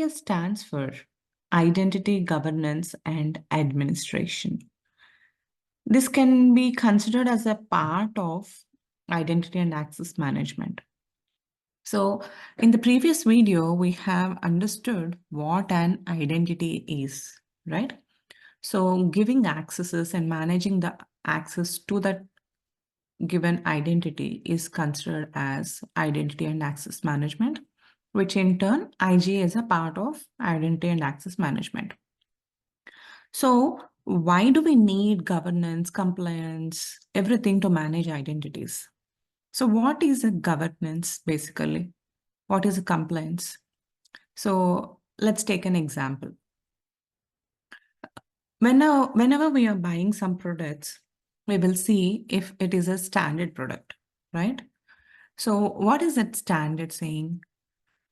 IGS stands for Identity Governance and Administration. This can be considered as a part of identity and access management. So in the previous video, we have understood what an identity is, right? So giving accesses and managing the access to that given identity is considered as identity and access management, which in turn IGA is a part of identity and access management. So why do we need governance, compliance, everything to manage identities? So what is a governance basically? What is a compliance? So let's take an example. Whenever we are buying some products, we will see if it is a standard product, right? So what is that standard saying?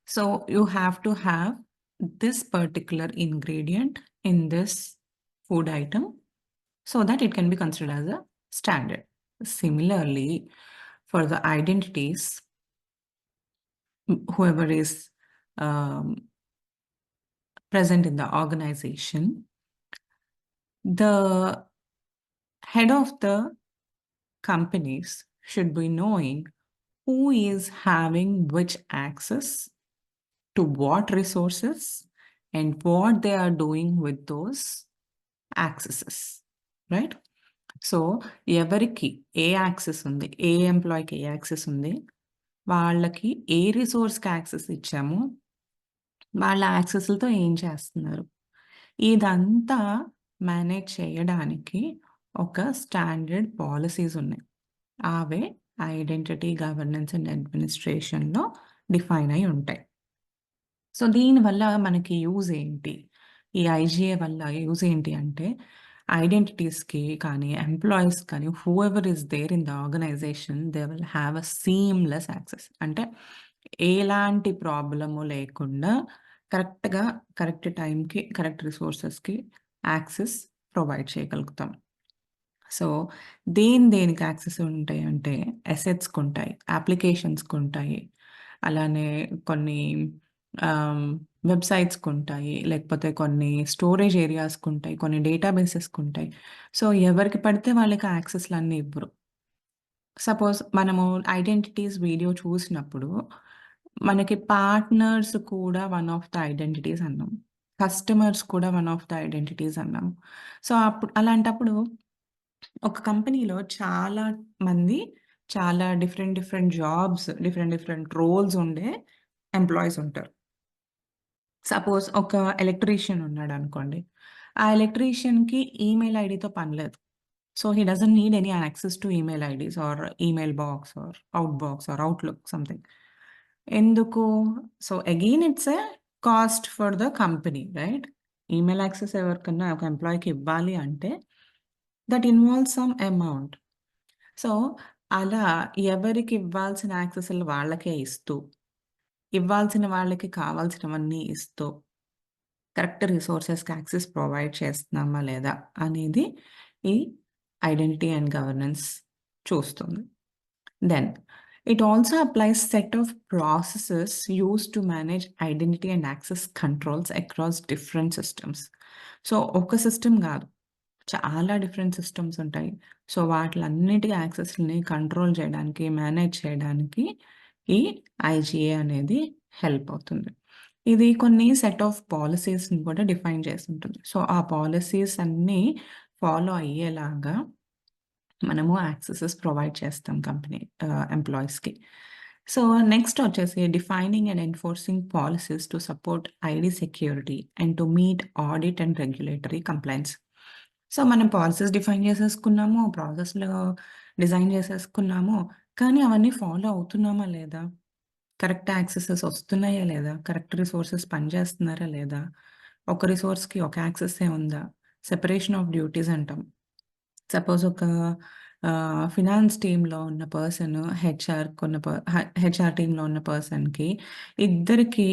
So you have to have this particular ingredient in this food item so that it can be considered as a standard. Similarly, for the identities, whoever is present in the organization, the head of the companies should be knowing who is having which access to what resources and what they are doing with those accesses, right? So ఎవరికి ఏ access ఉంది, ఏ ఎంప్లాయ్‌కి ఏ access ఉంది, వాళ్ళకి ఏ రిసోర్స్‌కి access ఇచ్చాము, వాళ్ళ యాక్సెస్‌లతో ఏం చేస్తున్నారు. ఇదంతా manage చేయడానికి ఒక స్టాండర్డ్ పాలిసీస్ ఉన్నాయి. అవే ఐడెంటిటీ గవర్నెన్స్ అండ్ అడ్మినిస్ట్రేషన్‌లో డిఫైన్ అయ్యి ఉంటాయి. సో దీనివల్ల మనకి యూజ్ ఏంటి? ఈ ఐజీఏ వల్ల యూజ్ ఏంటి అంటే ఐడెంటిటీస్‌కి కానీ, ఎంప్లాయీస్ కానీ whoever is there in the organisation they will have a seamless access. అంటే ఎలాంటి ప్రాబ్లము లేకుండా కరెక్ట్‌గా, కరెక్ట్ టైంకి, కరెక్ట్ రిసోర్సెస్‌కి యాక్సెస్ ప్రొవైడ్ చేయగలుగుతాం. సో దేనికి యాక్సెస్ ఉంటాయి అంటే అసెట్స్‌కుంటాయి, అప్లికేషన్స్‌కుంటాయి. అలానే కొన్ని వెబ్‌సైట్స్‌కుంటాయి. లేకపోతే కొన్ని స్టోరేజ్ ఏరియాస్‌కుంటాయి. కొన్ని డేటాబేసెస్‌కుంటాయి. సో ఎవరికి పడితే వాళ్ళకి యాక్సెస్‌లన్నీ ఇవ్వరు. సపోజ్ మనము ఐడెంటిటీస్ వీడియో చూసినప్పుడు మనకి పార్ట్నర్స్ కూడా వన్ ఆఫ్ ద ఐడెంటిటీస్ అన్నాం. కస్టమర్స్ కూడా వన్ ఆఫ్ ద ఐడెంటిటీస్ అన్నాం. సో అలాంటప్పుడు ఒక కంపెనీలో చాలా మంది చాలా డిఫరెంట్ జాబ్స్, డిఫరెంట్ రోల్స్ ఉండే ఎంప్లాయీస్ ఉంటారు. సపోజ్ ఒక ఎలక్ట్రీషియన్ ఉన్నాడనుకోండి. ఆ ఎలక్ట్రీషియన్‌కి ఈమెయిల్ ఐడీతో పని లేదు. So, he doesn't need any access to email IDs or email box or outbox or Outlook something. ఎందుకు? So, again it's a cost for the company right? Email access ఎవరికన్నా ఒక ఎంప్లాయీకి ఇవ్వాలి అంటే that involves some amount. So, అలా ఎవరికి ఇవ్వాల్సిన యాక్సెస్‌లు వాళ్ళకే ఇస్తూ, ఇవ్వాల్సిన వాళ్ళకి కావాల్సినవన్నీ ఇస్తూ, కరెక్ట్ రిసోర్సెస్‌కి యాక్సెస్ ప్రొవైడ్ చేస్తున్నామా లేదా అనేది ఈ ఐడెంటిటీ అండ్ గవర్నెన్స్ చూస్తుంది. Then it also applies set of processes used to manage identity and access controls across different systems. So, ఒక సిస్టమ్ గాదు. చాలా డిఫరెంట్ సిస్టమ్స్ ఉంటాయి. సో, వాటిలన్నిటి యాక్సెస్‌ని కంట్రోల్ చేయడానికి, మేనేజ్ చేయడానికి ఈ ఐజీఏ అనేది హెల్ప్ అవుతుంది. ఇది కొన్ని సెట్ ఆఫ్ పాలిసీస్‌ని కూడా డిఫైన్ చేసుంటుంది. సో, ఆ పాలిసీస్ అన్నీ ఫాలో అయ్యేలాగా మనము యాక్సెసెస్ ప్రొవైడ్ చేస్తాం ఎంప్లాయీస్‌కి. సో, నెక్స్ట్ వచ్చేసి defining and enforcing policies to support ID security and to meet audit and regulatory complaints. So, మనం పాలిసీస్ డిఫైన్ చేసేసుకున్నాము, ప్రాసెస్‌లో డిజైన్ చేసేసుకున్నాము. కానీ అవన్నీ ఫాలో అవుతున్నామా లేదా? కరెక్ట్ యాక్సెసెస్ వస్తున్నాయా లేదా? కరెక్ట్ రిసోర్సెస్ పనిచేస్తున్నారా లేదా? ఒక రిసోర్స్‌కి ఒక యాక్సెస్సే ఉందా? సెపరేషన్ ఆఫ్ డ్యూటీస్ అంటాం. సపోజ్ ఒక ఫినాన్స్ టీమ్‌లో ఉన్న పర్సన్ హెచ్ఆర్ టీమ్‌లో ఉన్న పర్సన్‌కి ఇద్దరికి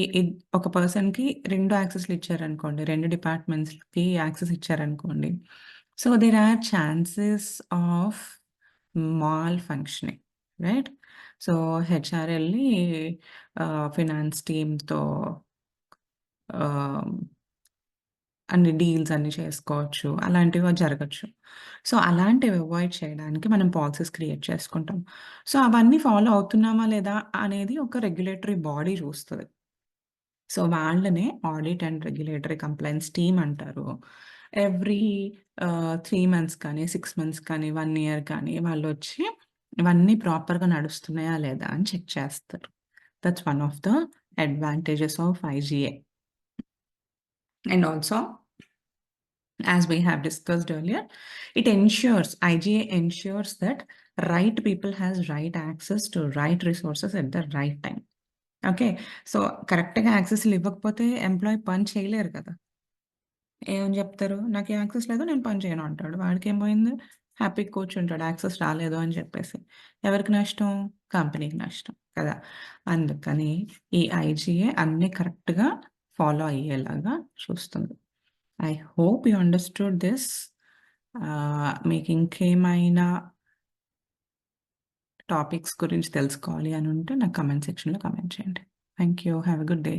ఒక పర్సన్‌కి 2 యాక్సెస్‌లు ఇచ్చారనుకోండి. 2 డిపార్ట్‌మెంట్స్‌కి యాక్సెస్ ఇచ్చారనుకోండి. So, there are chances of malfunctioning right? So, HR ఎళ్లి ఫినాన్స్ టీమ్‌తో ఆహ్, అన్ని డీల్స్ అన్నీ చేసుకోవచ్చు. అలాంటివి జరగొచ్చు. సో, అలాంటివి అవాయిడ్ చేయడానికి మనం పాలిసీస్ క్రియేట్ చేసుకుంటాం. సో, అవన్నీ ఫాలో అవుతున్నామా లేదా అనేది ఒక రెగ్యులేటరీ బాడీ చూస్తది. సో, వాళ్ళనే audit and regulatory compliance team అంటారు. ఎవ్రీ 3 మంత్స్ కానీ, 6 మంత్స్ కానీ, 1 ఇయర్ కానీ వాళ్ళొచ్చి ఇవన్నీ ప్రాపర్‌గా నడుస్తున్నాయా లేదా అని చెక్ చేస్తారు. That's one of the advantages of IGA. And also as we have discussed earlier, it ensures IGA ensures that right people has right access to right resources at the right time. Okay. So, కరెక్ట్‌గా యాక్సెస్‌లు ఇవ్వకపోతే employee పని చేయలేరు కదా! ఏమని జెప్తారు? నాకు access లేదు నేను పని చేయను అంటాడు. వాడికేం పోయింది? హ్యాపీగా కూర్చుంటాడు యాక్సెస్ రాలేదు అని చెప్పేసి. ఎవరికి నష్టం? కంపెనీకి నష్టం కదా! అందుకని ఈ ఐజీఏ అన్నీ కరెక్ట్‌గా ఫాలో అయ్యేలాగా చూస్తుంది. I hope you understood this. మీకు ఇంకేమైనా టాపిక్స్ గురించి తెలుసుకోవాలి అనుంటే నాకు కామెంట్ సెక్షన్‌లో కామెంట్ చేయండి. Thank you. Have a good day.